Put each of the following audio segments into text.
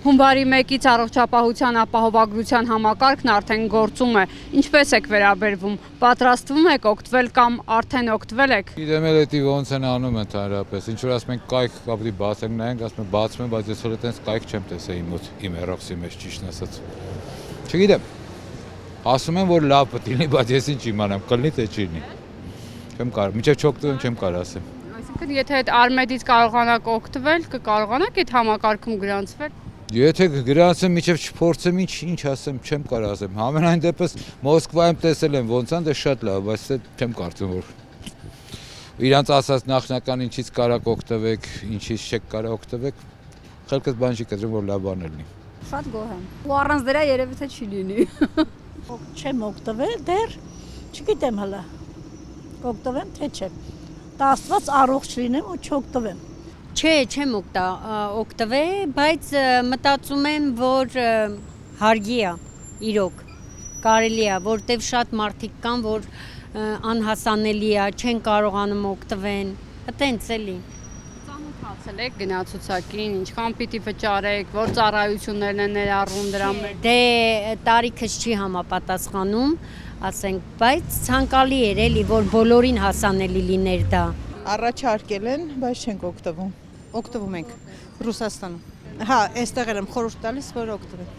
Հունվարի 1-ից առողջապահության ապահովագրության համակարգն արդեն գործում է։ Ինչպես եք վերաբերվում, պատրաստվում եք օգտվել կամ արդեն օգտվել եք։ Գիտեմ էլ էդի ոնց են անում ընդհանրապես, ինչ որ ասում են կայք կապի բացենք նայենք, ասում են բացում են, բայց ես որ այդպես կայք չեմ տեսել իմ մոտ, իմ հեռախոսի մեջ ճիշտն ասած։ Չգիտեմ։ Ասում են որ լավ պետք լինի, բայց ես ինչ իմանամ, կլինի թե չի լինի։ Չեմ կարող, մինչև չօգտվեմ չեմ կարող ասեմ։ Այսինքն եթե այդ Արմեդից կարողանաք օգտվել, կկարողանաք այդ համակարգում գրանցվել։ Եթե գրանցեմ մինչև չփորձեմ ինչ ասեմ, չեմ կարող ասեմ։ Համենայն դեպս Մոսկվայում տեսել եմ ոնց ան, դե շատ լավ, բայց չեմ կարծում որ իրանց ասած նախնական ինչից կարաք օգտվեք, ինչից չեք կարող օգտվեք, խելքս բան չի կտրում որ լավ բան լինի։ Շատ գոհ եմ։ Ու առանց դրա երևի թե չի լինի։ Չեմ օգտվել դեռ, չգիտեմ հələ։ Կօգտվեմ թե չէ։ Դա Աստված առողջ լինեմ ու չօգտվեմ։ Չէ, չեմ օգտվել, բայց մտածում եմ, որ հարգի է, իրոք, կարելի է, որտեվ շատ մարդիկ կան, որ անհասանելի է, չեն կարողանում օգտվեն, տենց էլի։ Ծանոթացել եք գնացուցակին, ինչքան պիտի վճարեք, որ ծառայություններն են ներառում դրա մեջ։ Դե տարիքս չի համապատասխանում, ասենք, բայց ցանկալի էր էլի, որ բոլորին հասանելի լիներ դա։ Առաջարկել են, բայց չենք օգտվում։ Օգտվում ենք Ռուսաստանում։ Հա, այստեղ եմ խորհուրդ տալիս, որ օգտվեն։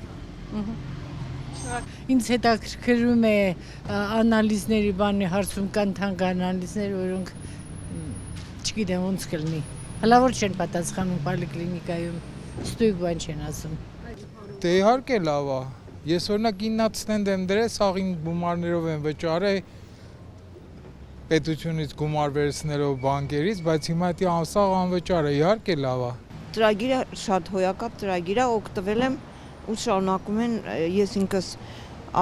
Ինձ հետաքրքրում է անալիզների բանի հարցում կան թանկ անալիզներ, որոնք չգիտեմ ոնց կլինի։ Հələ որ չեն պատասխանում պոլիկլինիկայում, ստույգ բան չեն ասում։ Դե իհարկե լավ է։ Ես օրինակ 9-ից եմ դրել, սաղին գումարներով եմ վճարել պետությունից գումար վերցնելով բանկերից, բայց հիմա դա անսաղ անվճար է, իհարկե լավ է։ Ծրագիրը շատ հոյակապ ծրագիր է, օգտվել եմ ու շարունակում են ես ինքս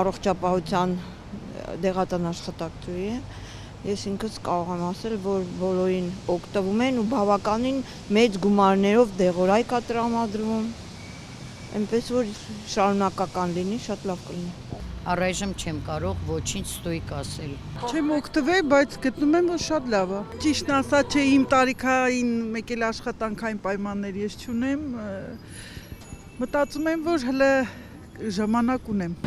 առողջապահության դեղատան աշխատակցուհի եմ։ Ես ինքս կարող եմ ասել, որ բոլորին օգտվում են ու բավականին մեծ գումարներով դեղորայք է տրամադրվում։ Այնպես որ շարունակական լինի, շատ լավ կլինի։ Առայժմ չեմ կարող ոչինչ ստույգ ասել։ Չեմ օգտվել, բայց գտնում եմ, որ շատ լավ է։ Ճիշտն ասած, չէ իմ տարիքային մեկ էլ աշխատանքային պայմաններ ես չունեմ, մտածում եմ, որ հələ ժամանակ ունեմ։